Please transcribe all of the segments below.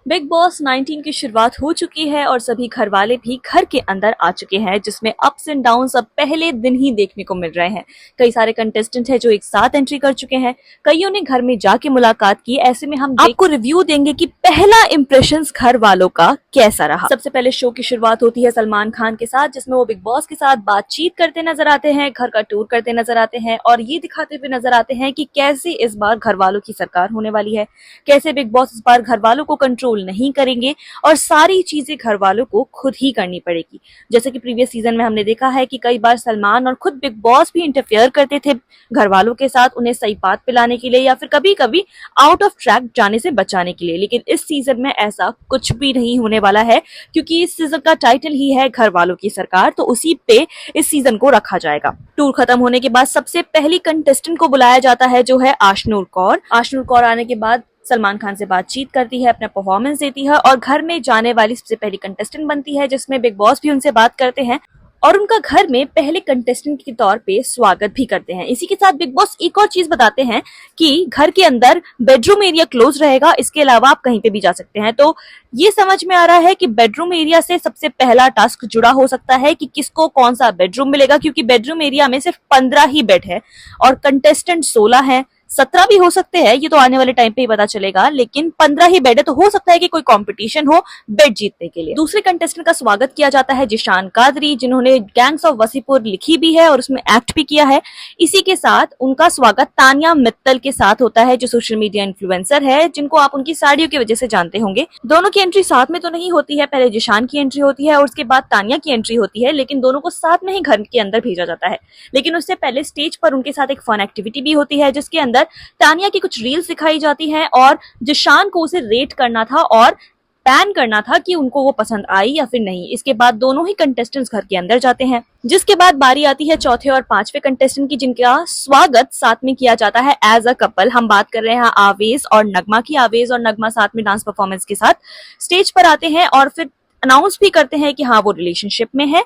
Big boss 19 की शुरुआत हो चुकी है और सभी घर वाले भी घर के अंदर आ चुके हैं, जिसमें अप्स एंड डाउन्स अब पहले दिन ही देखने को मिल रहे हैं। कई सारे कंटेस्टेंट हैं जो एक साथ एंट्री कर चुके हैं, कईयों ने घर में जाके मुलाकात की। ऐसे में हम आपको रिव्यू देंगे कि पहला इंप्रेशंस घर वालों का कैसा रहा। सबसे पहले शो की शुरुआत होती है सलमान खान के साथ, जिसमें वो बिग बॉस के साथ बातचीत करते नजर आते हैं, घर का टूर करते नजर आते हैं और ये दिखाते हुए नजर आते हैं कि कैसे इस बार घर वालों की सरकार होने वाली है, कैसे बिग बॉस इस बार घर वालों को कंट्रोल नहीं करेंगे और सारी चीजें घर वालों को खुद ही करनी पड़ेगी। जैसे कि प्रीवियस सीजन में हमने देखा है कि कई बार सलमान और खुद बिग बॉस भी इंटरफेयर करते थे घर वालों के साथ, उन्हें सही बात पिलाने के लिए या फिर कभी कभी आउट ऑफ ट्रैक जाने से बचाने के लिए। लेकिन इस सीजन में ऐसा कुछ भी नहीं होने वाला है, क्योंकि इस सीजन का टाइटल ही है घर वालों की सरकार, तो उसी पे इस सीजन को रखा जाएगा। टूर खत्म होने के बाद सबसे पहली कंटेस्टेंट को बुलाया जाता है, जो है आशनूर कौर। आशनूर कौर आने के बाद सलमान खान से बातचीत करती है, अपना परफॉर्मेंस देती है और घर में जाने वाली सबसे पहली कंटेस्टेंट बनती है, जिसमें बिग बॉस भी उनसे बात करते हैं और उनका घर में पहले कंटेस्टेंट के तौर पे स्वागत भी करते हैं। इसी के साथ बिग बॉस एक और चीज बताते हैं कि घर के अंदर बेडरूम एरिया क्लोज रहेगा, इसके अलावा आप कहीं पे भी जा सकते हैं। तो ये समझ में आ रहा है कि बेडरूम एरिया से सबसे पहला टास्क जुड़ा हो सकता है कि किसको कौन सा बेडरूम मिलेगा, क्योंकि बेडरूम एरिया में सिर्फ 15 ही बेड है और कंटेस्टेंट 16 है। 17 भी हो सकते हैं, ये तो आने वाले टाइम पे ही पता चलेगा, लेकिन 15 ही बेड है, तो हो सकता है कि कोई कंपटीशन हो बेड जीतने के लिए। दूसरे कंटेस्टेंट का स्वागत किया जाता है जिशान कादरी, जिन्होंने गैंग्स ऑफ वसीपुर लिखी भी है और उसमें एक्ट भी किया है। इसी के साथ उनका स्वागत तानिया मित्तल के साथ होता है, जो सोशल मीडिया इन्फ्लुएंसर है, जिनको आप उनकी साड़ियों की वजह से जानते होंगे। दोनों की एंट्री साथ में तो नहीं होती है, पहले जिशान की एंट्री होती है और उसके बाद तानिया की एंट्री होती है, लेकिन दोनों को साथ में ही घर के अंदर भेजा जाता है। लेकिन उससे पहले स्टेज पर उनके साथ एक फन एक्टिविटी भी होती है, जिसके अंदर तानिया की कुछ रील्स दिखाई जाती हैं और जिशान को उसे रेट करना था और पैन करना था कि उनको वो पसंद आई या फिर नहीं। इसके बाद दोनों ही कंटेस्टेंट्स घर के अंदर जाते हैं, जिसके बाद बारी आती है चौथे और पांचवे कंटेस्टेंट की, जिनका स्वागत साथ में किया जाता है एज अ कपल। हम बात कर रहे हैं आवेश और नगमा की। आवेश और नगमा साथ में डांस परफॉर्मेंस के साथ स्टेज पर आते हैं और फिर अनाउंस भी करते हैं कि हाँ, वो रिलेशनशिप में है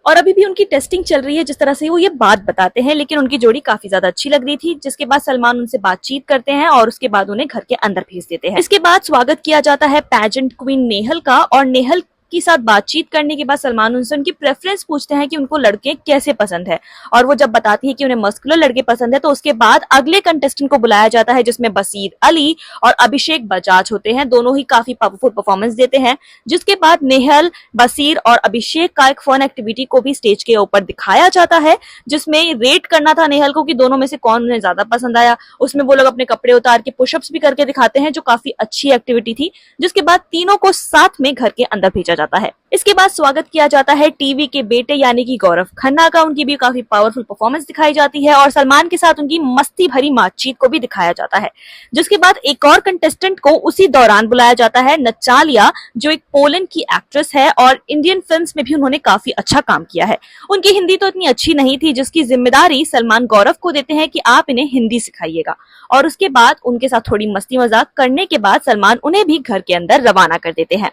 और अभी भी उनकी टेस्टिंग चल रही है, जिस तरह से वो ये बात बताते हैं। लेकिन उनकी जोड़ी काफी ज्यादा अच्छी लग रही थी, जिसके बाद सलमान उनसे बातचीत करते हैं और उसके बाद उन्हें घर के अंदर भेज देते हैं। इसके बाद स्वागत किया जाता है पैजेंट क्वीन नेहल का और नेहल के साथ बातचीत करने के बाद सलमान उनसे उनकी प्रेफरेंस पूछते हैं कि उनको लड़के कैसे पसंद है और वो जब बताती है कि उन्हें मस्कुलर लड़के पसंद है, तो उसके बाद अगले कंटेस्टेंट को बुलाया जाता है, जिसमें बसीर अली और अभिषेक बजाज होते हैं। दोनों ही काफी पावरफुल परफॉर्मेंस देते हैं, जिसके बाद नेहल, बसीर और अभिषेक का एक फन एक्टिविटी को भी स्टेज के ऊपर दिखाया जाता है, जिसमें रेट करना था नेहल को कि दोनों में से कौन उन्हें ज्यादा पसंद आया। उसमें वो लोग अपने कपड़े उतार के पुशअप्स भी करके दिखाते हैं, जो काफी अच्छी एक्टिविटी थी। जिसके बाद तीनों को साथ में घर के अंदर भेजा जाता है। इसके बाद स्वागत किया जाता है टीवी के बेटे यानी कि गौरव खन्ना का। उनकी भी काफी पावरफुल परफॉर्मेंस दिखाई जाती है और सलमान के साथ उनकी मस्ती भरी बातचीत को भी दिखाया जाता है। जिसके बाद एक और कंटेस्टेंट को उसी दौरान बुलाया जाता है, नचालिया, जो एक पोलैंड की एक्ट्रेस है और इंडियन फिल्म्स में भी उन्होंने काफी अच्छा काम किया है। उनकी हिंदी तो इतनी अच्छी नहीं थी, जिसकी जिम्मेदारी सलमान गौरव को देते हैं कि आप इन्हें हिंदी सिखाइएगा। और उसके बाद उनके साथ थोड़ी मस्ती मजाक करने के बाद सलमान उन्हें भी घर के अंदर रवाना कर देते हैं।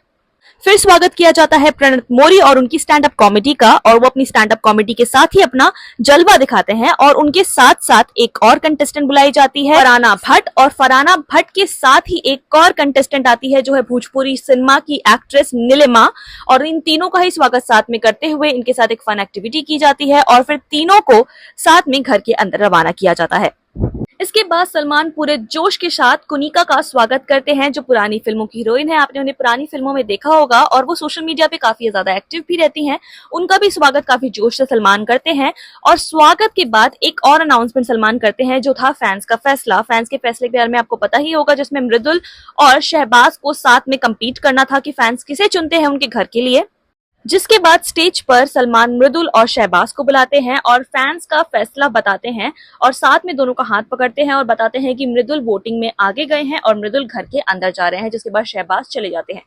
फिर स्वागत किया जाता है प्रणत मौर्य और उनकी स्टैंड अप कॉमेडी का, और वो अपनी स्टैंड अप कॉमेडी के साथ ही अपना जलवा दिखाते हैं। और उनके साथ साथ एक और कंटेस्टेंट बुलाई जाती है, फरहाना भट्ट, और फरहाना भट्ट के साथ ही एक और कंटेस्टेंट आती है, जो है भोजपुरी सिनेमा की एक्ट्रेस नीलिमा। और इन तीनों का ही स्वागत साथ में करते हुए इनके साथ एक फन एक्टिविटी की जाती है और फिर तीनों को साथ में घर के अंदर रवाना किया जाता है। इसके बाद सलमान पूरे जोश के साथ कुनिका का स्वागत करते हैं, जो पुरानी फिल्मों की हीरोइन है। आपने उन्हें पुरानी फिल्मों में देखा होगा और वो सोशल मीडिया पे काफी ज्यादा एक्टिव भी रहती हैं। उनका भी स्वागत काफी जोश से सलमान करते हैं और स्वागत के बाद एक और अनाउंसमेंट सलमान करते हैं, जो था फैंस का फैसला। फैंस के फैसले के बारे में आपको पता ही होगा, जिसमें मृदुल और शहबाज को साथ में कम्पीट करना था कि फैंस किसे चुनते हैं उनके घर के लिए। जिसके बाद स्टेज पर सलमान मृदुल और शहबाज को बुलाते हैं और फैंस का फैसला बताते हैं और साथ में दोनों का हाथ पकड़ते हैं और बताते हैं कि मृदुल वोटिंग में आगे गए हैं और मृदुल घर के अंदर जा रहे हैं। जिसके बाद शहबाज चले जाते हैं।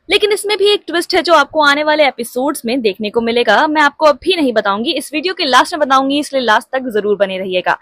लेकिन इसमें भी एक ट्विस्ट है, जो आपको आने वाले एपिसोड्स में देखने को मिलेगा। मैं आपको अभी नहीं बताऊंगी, इस वीडियो के लास्ट में बताऊंगी, इसलिए लास्ट तक जरूर बने रहिएगा।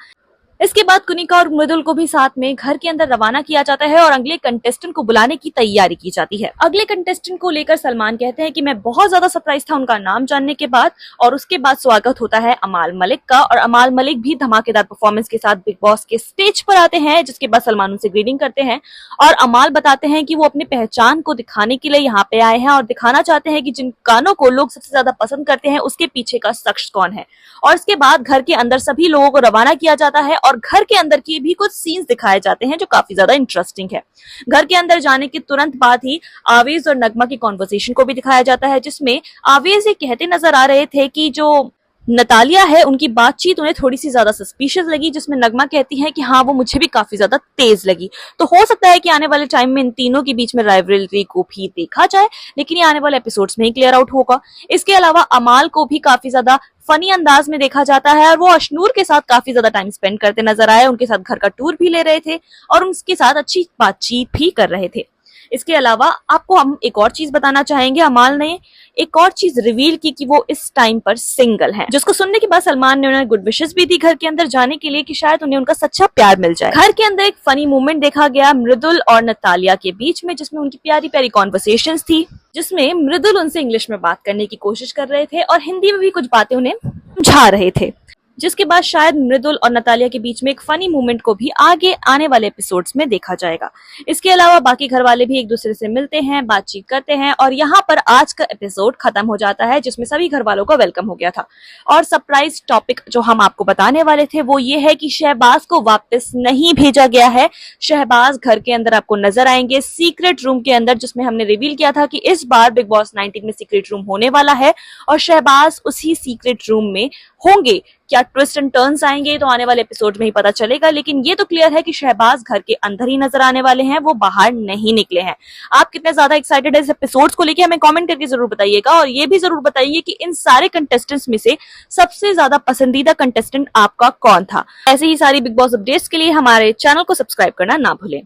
इसके बाद कुनिका और मृदुल को भी साथ में घर के अंदर रवाना किया जाता है और अगले कंटेस्टेंट को बुलाने की तैयारी की जाती है। अगले कंटेस्टेंट को लेकर सलमान कहते हैं कि मैं बहुत ज्यादा सरप्राइज था उनका नाम जानने के बाद, और उसके बाद स्वागत होता है अमाल मलिक का, और अमाल मलिक भी धमाकेदार परफॉर्मेंस के साथ बिग बॉस के स्टेज पर आते हैं, जिसके बाद सलमान उनसे ग्रीटिंग करते हैं और अमाल बताते हैं कि वो अपनी पहचान को दिखाने के लिए यहाँ पे आए हैं और दिखाना चाहते हैं कि जिन गानों को लोग सबसे ज्यादा पसंद करते हैं उसके पीछे का शख्स कौन है। और इसके बाद घर के अंदर सभी लोगों को रवाना किया जाता है और घर के अंदर की भी कुछ सीन्स दिखाए जाते हैं जो काफी ज्यादा इंटरेस्टिंग है। घर के अंदर जाने के तुरंत बाद ही आवेज और नगमा की कॉन्वर्सेशन को भी दिखाया जाता है, जिसमें आवेज ये कहते नजर आ रहे थे कि जो नतालिया है उनकी बातचीत उन्हें थोड़ी सी ज्यादा सस्पिशियस लगी, जिसमें नगमा कहती है कि हाँ वो मुझे भी काफी ज्यादा तेज लगी। तो हो सकता है कि आने वाले टाइम में इन तीनों के बीच में राइवलरी को भी देखा जाए, लेकिन ये आने वाले एपिसोड्स में ही क्लियर आउट होगा। इसके अलावा अमाल को भी काफी ज्यादा फनी अंदाज में देखा जाता है और वो अशनूर के साथ काफी ज्यादा टाइम स्पेंड करते नजर आए, उनके साथ घर का टूर भी ले रहे थे और उनके साथ अच्छी बातचीत भी कर रहे थे। इसके अलावा आपको हम एक और चीज बताना चाहेंगे, अमाल ने एक और चीज रिवील की कि वो इस टाइम पर सिंगल है, जिसको सुनने के बाद सलमान ने उन्हें गुड विशेस भी दी घर के अंदर जाने के लिए कि शायद उन्हें उनका सच्चा प्यार मिल जाए। घर के अंदर एक फनी मूवमेंट देखा गया मृदुल और नतालिया के बीच में, जिसमें उनकी प्यारी प्यारी कॉन्वर्सेशंस थी, जिसमें मृदुल उनसे इंग्लिश में बात करने की कोशिश कर रहे थे और हिंदी में भी कुछ बातें उन्हें समझा रहे थे, जिसके बाद शायद मृदुल और नतालिया के बीच में एक फनी मूवमेंट को भी आगे आने वाले एपिसोड्स में देखा जाएगा। इसके अलावा बाकी घर वाले भी एक दूसरे से मिलते हैं, बातचीत करते हैं और यहाँ पर आज का एपिसोड खत्म हो जाता है, जिसमें सभी घर वालों का वेलकम हो गया था। और सरप्राइज टॉपिक जो हम आपको बताने वाले थे वो ये है कि शहबाज को वापस नहीं भेजा गया है। शहबाज घर के अंदर आपको नजर आएंगे सीक्रेट रूम के अंदर, जिसमें हमने रिवील किया था कि इस बार बिग बॉस 19 में सीक्रेट रूम होने वाला है और शहबाज उसी सीक्रेट रूम में होंगे। क्या ट्विस्ट एंड टर्न्स आएंगे तो आने वाले एपिसोड में ही पता चलेगा, लेकिन ये तो क्लियर है कि शहबाज घर के अंदर ही नजर आने वाले हैं, वो बाहर नहीं निकले हैं। आप कितने ज्यादा एक्साइटेड है इस एपिसोड्स को लेके हमें कमेंट करके जरूर बताइएगा और ये भी जरूर बताइए कि इन सारे कंटेस्टेंट्स में से सबसे ज्यादा पसंदीदा कंटेस्टेंट आपका कौन था। ऐसे ही सारी बिग बॉस अपडेट्स के लिए हमारे चैनल को सब्सक्राइब करना ना भूलें।